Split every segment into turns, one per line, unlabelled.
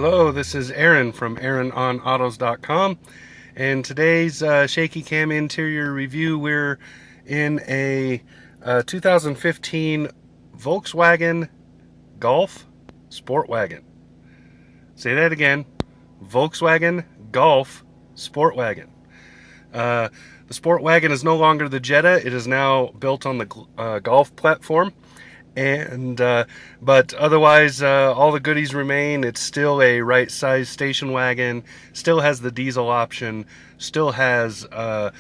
Hello, this is Aaron from AaronOnAutos.com, and today's shaky cam interior review, we're in a 2015 Volkswagen Golf Sportwagen. Say that again, Volkswagen Golf Sportwagen. The Sportwagen is no longer the Jetta. It is now built on the Golf platform. And but otherwise all the goodies remain. It's still a right size station wagon, still has the diesel option, still has a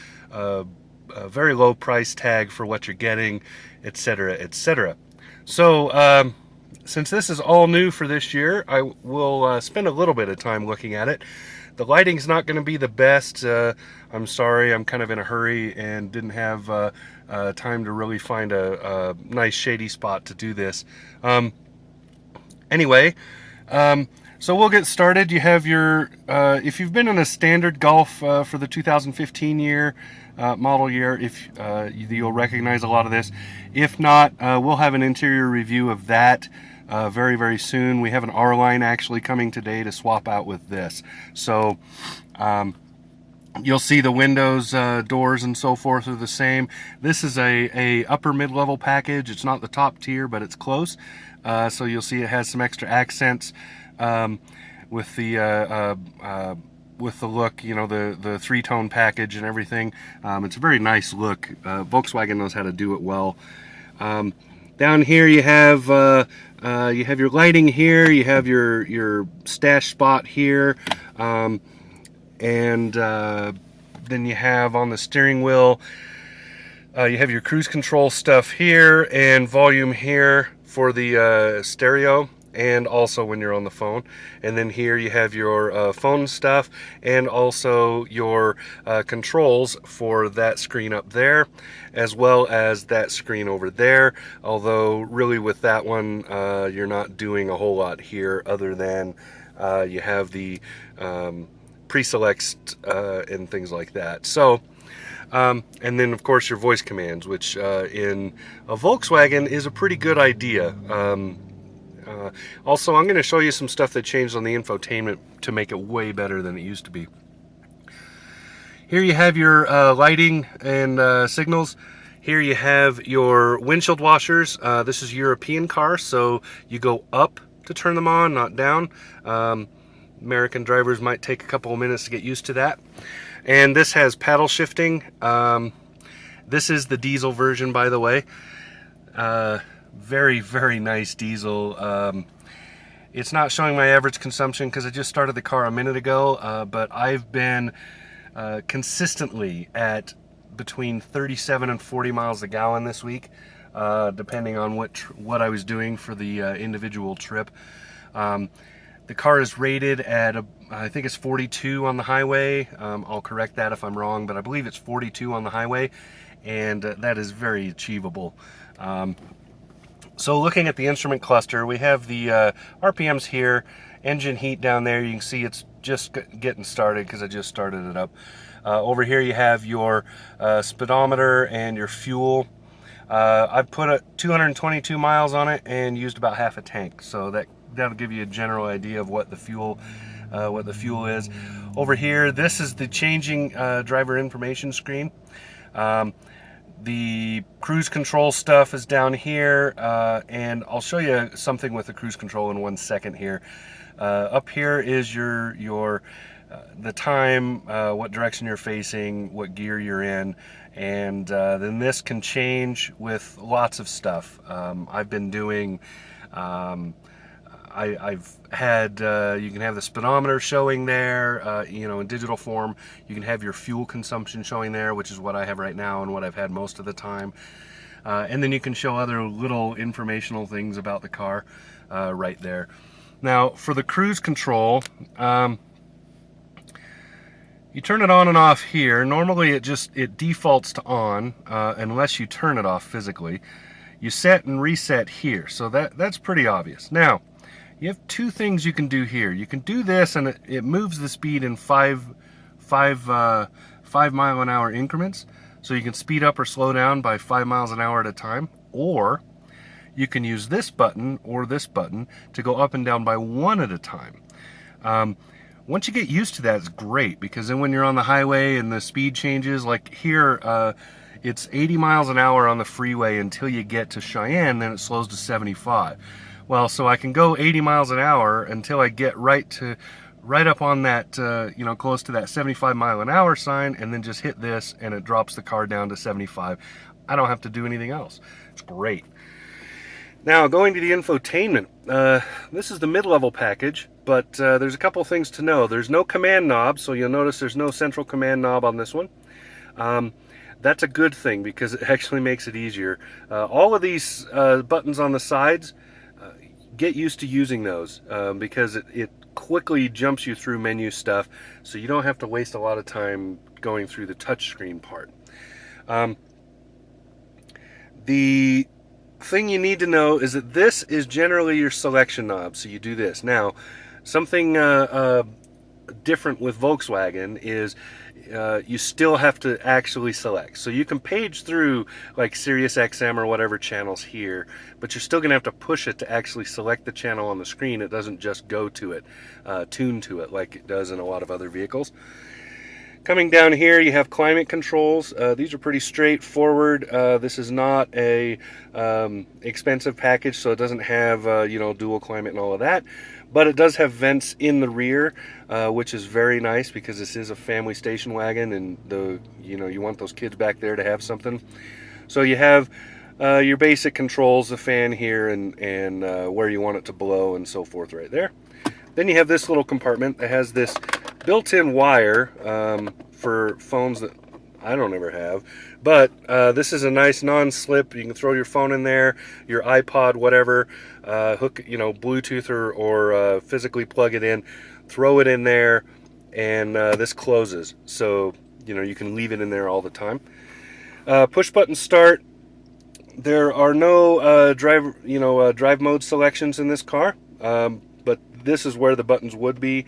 very low price tag for what you're getting, etc., etc. So since this is all new for this year, I will spend a little bit of time looking at it. The lighting's not going to be the best. I'm sorry, I'm kind of in a hurry and didn't have time to really find a nice shady spot to do this. Anyway, so we'll get started. You have your, if you've been in a standard Golf for the 2015 year, model year, if you'll recognize a lot of this. If not, we'll have an interior review of that very, very soon. We have an R-Line actually coming today to swap out with this. So you'll see the windows, doors, and so forth are the same. This is a upper mid-level package. It's not the top tier, but it's close. So you'll see it has some extra accents with the look, you know, the three-tone package and everything. It's a very nice look. Volkswagen knows how to do it well. Down here you have your lighting here, you have your stash spot here, and then you have on the steering wheel, you have your cruise control stuff here and volume here for the stereo, and also when you're on the phone. And then here you have your phone stuff and also your controls for that screen up there, as well as that screen over there. Although really with that one you're not doing a whole lot here other than you have the pre-selects and things like that. So and then of course your voice commands, which in a Volkswagen is a pretty good idea. Also, I'm going to show you some stuff that changed on the infotainment to make it way better than it used to be. Here you have your lighting and signals. Here you have your windshield washers. This is a European car, so you go up to turn them on, not down. American drivers might take a couple of minutes to get used to that. And this has paddle shifting. This is the diesel version, by the way. Very, very nice diesel. It's not showing my average consumption because I just started the car a minute ago, but I've been consistently at between 37 and 40 miles a gallon this week, depending on what I was doing for the individual trip. The car is rated at, I think it's 42 on the highway. I'll correct that if I'm wrong, but I believe it's 42 on the highway, and that is very achievable. So looking at the instrument cluster, we have the RPMs here, engine heat down there. You can see it's just getting started because I just started it up. Over here you have your speedometer and your fuel. I've put 222 miles on it and used about half a tank, so that'll give you a general idea of what the fuel is. Over here, this is the changing driver information screen. The cruise control stuff is down here, and I'll show you something with the cruise control in 1 second here. Up here is the time, what direction you're facing, what gear you're in, and then this can change with lots of stuff. I've been doing, I've had, you can have the speedometer showing there, you know, in digital form. You can have your fuel consumption showing there, which is what I have right now and what I've had most of the time. And then you can show other little informational things about the car right there. Now, for the cruise control, you turn it on and off here. Normally it defaults to on, unless you turn it off physically. You set and reset here, so that's pretty obvious. Now, you have two things you can do here. You can do this, and it moves the speed in 5 mile-an-hour increments. So you can speed up or slow down by 5 miles an hour at a time. Or you can use this button or this button to go up and down by 1 at a time. Once you get used to that, it's great, because then when you're on the highway and the speed changes, like here, it's 80 miles an hour on the freeway until you get to Cheyenne, then it slows to 75. Well, so I can go 80 miles an hour until I get right up on that, close to that 75 mile an hour sign, and then just hit this and it drops the car down to 75. I don't have to do anything else. It's great. Now, going to the infotainment, this is the mid-level package, but there's a couple things to know. There's no command knob, so you'll notice there's no central command knob on this one. That's a good thing, because it actually makes it easier. All of these buttons on the sides, get used to using those, because it quickly jumps you through menu stuff, so you don't have to waste a lot of time going through the touchscreen part. The thing you need to know is that this is generally your selection knob, so you do this. Now, something different with Volkswagen is you still have to actually select. So you can page through like Sirius XM or whatever channels here, but you're still going to have to push it to actually select the channel on the screen. It doesn't just go to it, tune to it like it does in a lot of other vehicles. Coming down here, you have climate controls. These are pretty straightforward. This is not a expensive package, so it doesn't have dual climate and all of that. But it does have vents in the rear, which is very nice, because this is a family station wagon, and you want those kids back there to have something. So you have your basic controls, the fan here, and where you want it to blow and so forth right there. Then you have this little compartment that has this built-in wire for phones that I don't ever have, but this is a nice non-slip. You can throw your phone in there, your iPod, whatever, hook, Bluetooth or physically plug it in, throw it in there, and this closes, so you can leave it in there all the time. Push button start. There are no drive mode selections in this car, but this is where the buttons would be.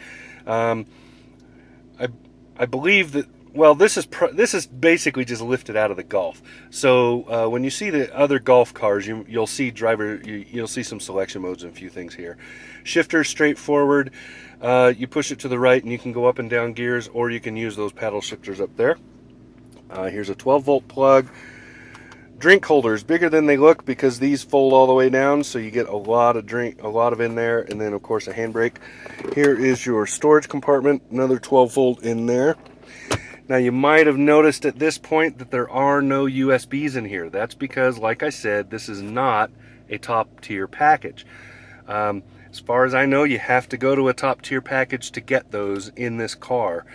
I believe that, well, this is basically just lifted out of the Golf. So when you see the other Golf cars, you'll see you'll see some selection modes and a few things here. Shifter, straightforward. You push it to the right and you can go up and down gears, or you can use those paddle shifters up there. Here's a 12-volt plug. Drink holders, bigger than they look, because these fold all the way down, so you get a lot of in there, and then of course a handbrake. Here is your storage compartment, another 12-volt in there. Now, you might have noticed at this point that there are no USBs in here. That's because, like I said, this is not a top-tier package. As far as I know, you have to go to a top-tier package to get those in this car.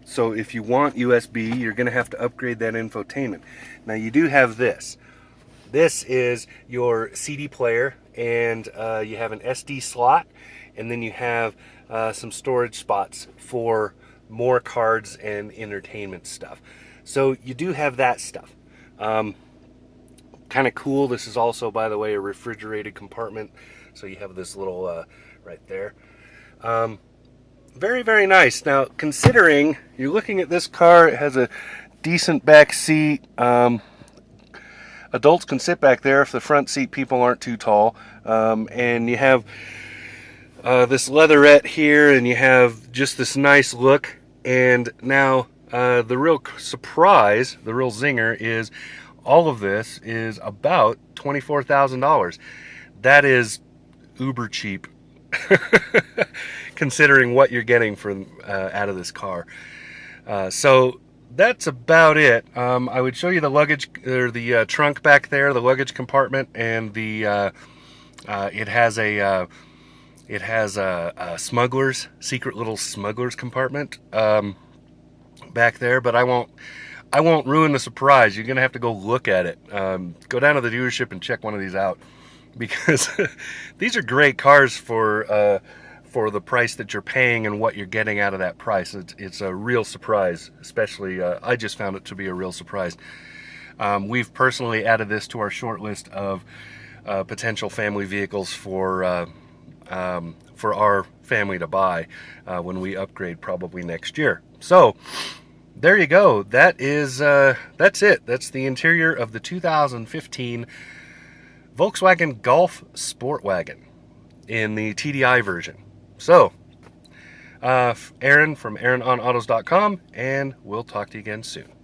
So if you want USB, you're going to have to upgrade that infotainment. Now, you do have this. This is your CD player, and you have an SD slot, and then you have some storage spots for more cards and entertainment stuff. So you do have that stuff. Kind of cool. This is also, by the way, a refrigerated compartment, so you have this little right there. Very, very nice. Now, considering you're looking at this car, it has a decent back seat. Adults can sit back there if the front seat people aren't too tall. And you have this leatherette here, and you have just this nice look. And now the real surprise, the real zinger, is all of this is about $24,000. That is uber cheap, considering what you're getting from out of this car. So that's about it. I would show you the luggage, or the trunk back there, the luggage compartment, and the it has a secret little smuggler's compartment back there, but I won't ruin the surprise. You're gonna have to go look at it. Go down to the dealership and check one of these out, because these are great cars for the price that you're paying and what you're getting out of that price. It's a real surprise, especially I just found it to be a real surprise. We've personally added this to our short list of potential family vehicles for our family to buy when we upgrade, probably next year. So there you go. That's it. That's the interior of the 2015 Volkswagen Golf Sportwagen in the TDI version. So Aaron from AaronOnAutos.com, and we'll talk to you again soon.